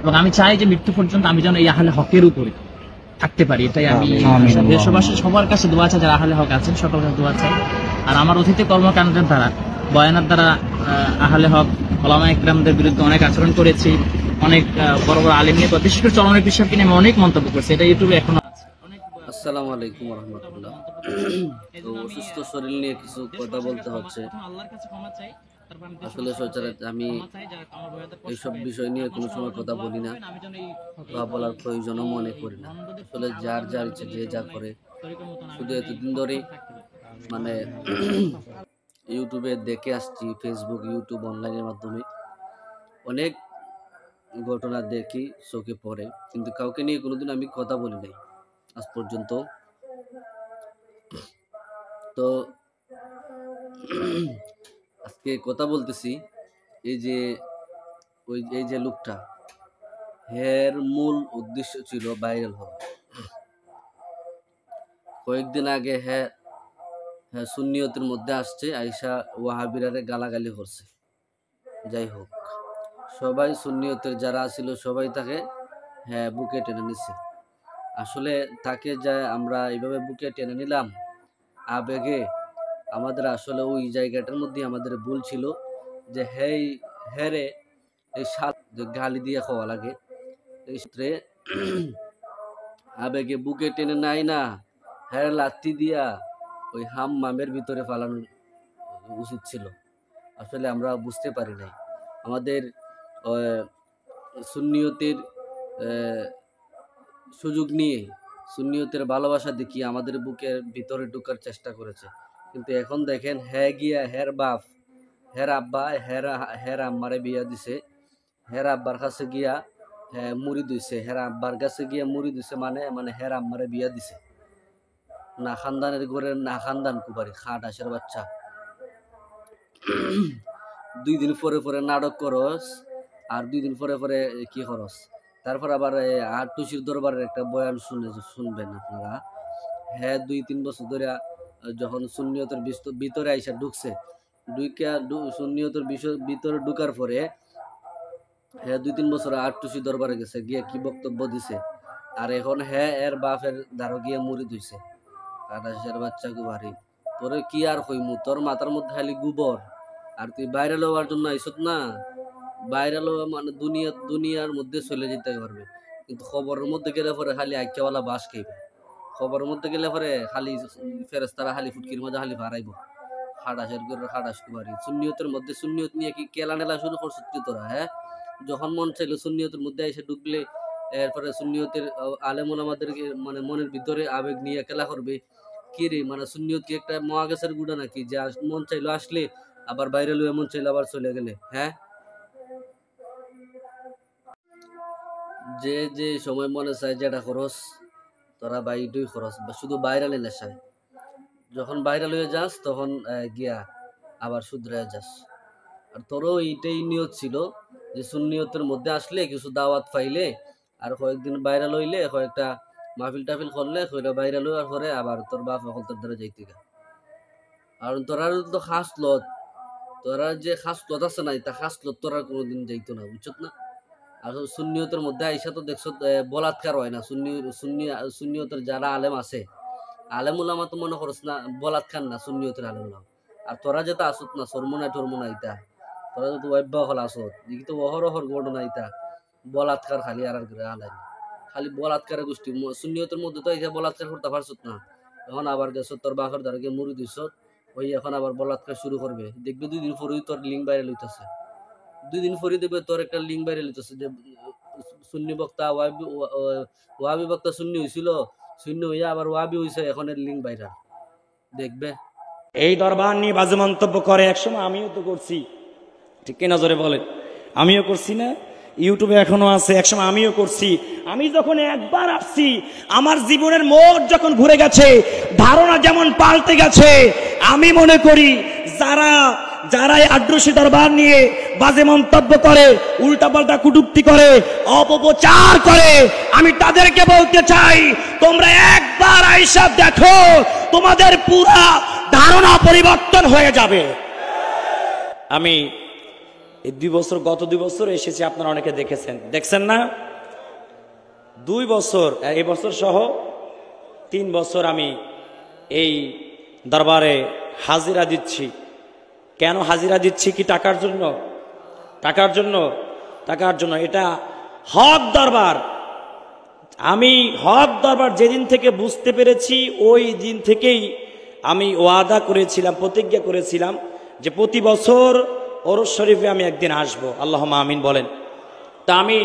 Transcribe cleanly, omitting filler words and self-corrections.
এবং আমি চাই যে মৃত্যু পর্যন্ত আমি যেন এই আহলে হকের উপরে থাকতে পারি, এটাই আমি দেশবাসী সবার কাছে দোয়া চাই, যারা আহলে হক আছেন সকল কাছে দোয়া চাই। আর আমার অতীতে কর্মকাণ্ডের দ্বারা, বয়ানের দ্বারা আহলে হক ওলামা ইকরামদের বিরুদ্ধে অনেক আচরণ করেছি, অনেক বড় বড় আলেম নিয়ে, বিশেষ করে চরমনাই পীর সাহেবকে নিয়ে আমি অনেক মন্তব্য করছি, এটা ইউটিউবে এখনো আছে। আসসালামু আলাইকুম ওয়া রাহমাতুল্লাহ। তো অসুস্থ শরীর নিয়ে কিছু কথা বলতে হচ্ছে। আসলে সচরাচর আমি এইসব বিষয় নিয়ে কোনো সময় কথা বলি না বা বলার প্রয়োজনও মনে করি না। আসলে যার যার ইচ্ছে যে যা করে। শুধু এতদিন ধরেই মানে ইউটিউবে দেখে আসছি, ফেসবুক, ইউটিউব, অনলাইনের মাধ্যমে অনেক ঘটনা দেখি, চোখে পড়ে, কিন্তু কাউকে নিয়ে কোনোদিন আমি কথা বলি নাই আজ পর্যন্ত। তো আজকে কথা বলতেছি এই যে লোকটা, এর মূল উদ্দেশ্য ছিল ভাইরাল হওয়া। কয়েকদিন আগে হ্যাঁ সুন্নিয়তের মধ্যে আসছে, আইসা ওয়াহাবিরারে গালাগালি করছে। যাই হোক, সবাই সুন্নিয়তের যারা ছিল সবাই তাকে বুকে টেনে নিছে। আসলে তাকে যা আমরা এইভাবে বুকে টেনে নিলাম আবেগে, আমাদের আসলে ওই জায়গাটার মধ্যে আমাদের ভুল ছিল যে হেরে এই সাত গালি দিয়ে খাওয়া লাগে, এই সূত্রে আবেগে বুকে টেনে নাই না, হ্যাঁ লাত্তি দিয়া ওই মামের ভিতরে ফালানো উচিত ছিল। আসলে আমরা বুঝতে পারি নাই। আমাদের সুন্নিয়তের সুযোগ নিয়ে, সুন্নিয়তের ভালোবাসা দেখিয়ে আমাদের বুকের ভিতরে ঢোকার চেষ্টা করেছে। কিন্তু এখন দেখেন, গিয়া হের বাপ, হের আব্বা, হের আম্মারে বিয়া দিছে, হের আব্বার কাছে গিয়া মুড়ি দিছে, হের আব্বার কাছে গিয়া মুড়ি দিছে, মানে হের আম্মারে বিয়া দিছে। না খানদানের ঘরের না খানদান কুবারি খাট আসের বাচ্চা। 2 দিন পরে পরে নাটক করস, আর 2 দিন পরে পরে কি করস। তারপর আবার আটটুসির দরবারের একটা বয়ান শুনবেন আপনারা। 2-3 বছর ধরে যখন সুন্নিয়তের ভিতরে আইসা ঢুকছে, সুন্নিয়তের ভিতরে ঢুকার পরে 2-3 বছর আটটুসি দরবারে গেছে, গিয়ে কি বক্তব্য দিছে। আর এখন এর বাপের দ্বারো গিয়ে মুড়ি ধুইছে। কাটাশের বাচ্চা গুবারি, তোরে কি আর কইমু, তোর মাথার মধ্যে খালি গোবর। আর তুই ভাইরাল হওয়ার জন্য আইসত না, ভাইরাল হওয়া মানে দুনিয়ার মধ্যে চলে যেতে পারবে, কিন্তু খবরের মধ্যে গেলে পরে খালি আইকাওয়ালা বাস খাইবে। খবরের মধ্যে গেলে পরে খালি ফেরেস্তারা খালি ফুটকির মধ্যে খালি ভাড়াইব। খাটাসের করে খাটাস কুবারি। সুন্নিয়তের মধ্যে সুন্নিয়ত নিয়ে কি কেলা নেলা শুরু করছিস কি তোরা? যখন মন চাইলো সুন্নিয়তের মধ্যে এসে ঢুকলে এরপরে সুন্নিয়তের আলেম ওলামাদেরকে মানে মনের ভিতরে আবেগ নিয়ে খেলা করবে। কি রে, মানে সুন্নিয়ত কি একটা মহাগাছের গুড়া নাকি যে মন চাইলো আসলে আবার বাইরে লইয়া মন চাইলো আবার চলে গেলে? যে সময় মনে চায় যেটা খরচ, তোরা বাইরেই খরচ, শুধু বাইরালে নেশায়। যখন ভাইরাল হয়ে যাস তখন গিয়া আবার শুধরে যাস। আর তোরও এইটাই নিয়ত ছিল যে সুন্নিয়তের মধ্যে আসলে কিছু দাওয়াত পাইলে আর কয়েকদিন ভাইরাল হইলে, কয়েকটা মাহফিল টাফিল করলে, ভাইরাল হওয়ার পরে আবার তোর বাপ এখন তোর দ্বারা যাইতে গা। আর তোরা তো খাসলত, তোরা যে খাসলত আছে না, তা খাসলত তোরা কোনোদিন যাইতো না, বুঝছত না। আর সুন্নিয়তের মধ্যে আইসা তো দেখছো বলাৎকার হয় না। সুন্নিয়তের যারা আলেম আছে, আলেম উলামা তো মনে করছ না বলাৎকার না সুন্নিয়তের আলেম উলামা। আর তোরা যেটা আসত না সরমোনাই টরমোনা ইতা, তোরা তো অভ্যাস হল আসত, দেখি তো অহরহর ঘটনা ইতা বলাৎকার খালি আর আলাই খালি বলাৎকারের গোষ্ঠী। সুন্নিয়তের মধ্যে তো এই বলাৎকার করতে পারছত না, এখন আবার গেছ তোর বাপের দ্বারা গিয়ে মুড়ি দিছ, ওই এখন আবার বলাৎকার শুরু করবে। দেখবি 2 দিন পরেই তোর লিঙ্ক বাইরে লইতেছে, 2 দিন পরে দেখবে তোর একটা লিঙ্ক বাইরে লইতেছে যে সুন্নি বক্তা ওয়াবি বক্তা সুন্নি হয়েছিল, শূন্য হইয়া আবার ওয়াবি হইছে, এখন এর লিঙ্ক বাইরা দেখবে। এই দরবার নিয়ে বাজে মন্তব্য করে, একসময় আমিও তো করছি, ঠিক কি নজরে বলেন? আমিও করছি না, ইউটিউবে এখনো আছে, একসময় আমিও করছি। আমি যখন একবার আসছি, আমার জীবনের মোড় যখন ঘুরে গেছে, ধারণা যেমন পাল্টে গেছে, আমি মনে করি যারা আদ্রসী দরবার নিয়ে বাজে মন্তব্য করে, উল্টাপাল্টা কুটুক্তি করে, অপপ্রচার করে, আমি তাদেরকে বলতে চাই, তোমরা একবার আইসা দেখো, তোমাদের পুরা ধারণা পরিবর্তন হয়ে যাবে। আমি এই 2 বছর, গত 2 বছর এসেছি, আপনারা অনেকে দেখছেন না? 2 বছর, এই বছর সহ 3 বছর আমি এই দরবারে হাজিরা দিচ্ছি। কেন হাজিরা দিচ্ছি? কি টাকার জন্য? টাকার জন্য। এটা হক দরবার। আমি হক দরবার যেদিন থেকে বুঝতে পেরেছি, ওই দিন থেকেই আমি ওয়াদা করেছিলাম, প্রতিজ্ঞা করেছিলাম যে প্রতি বছর ওরস শরীফে আমি একদিন আসবো। আল্লাহুম্মা আমিন বলেন। তা আমি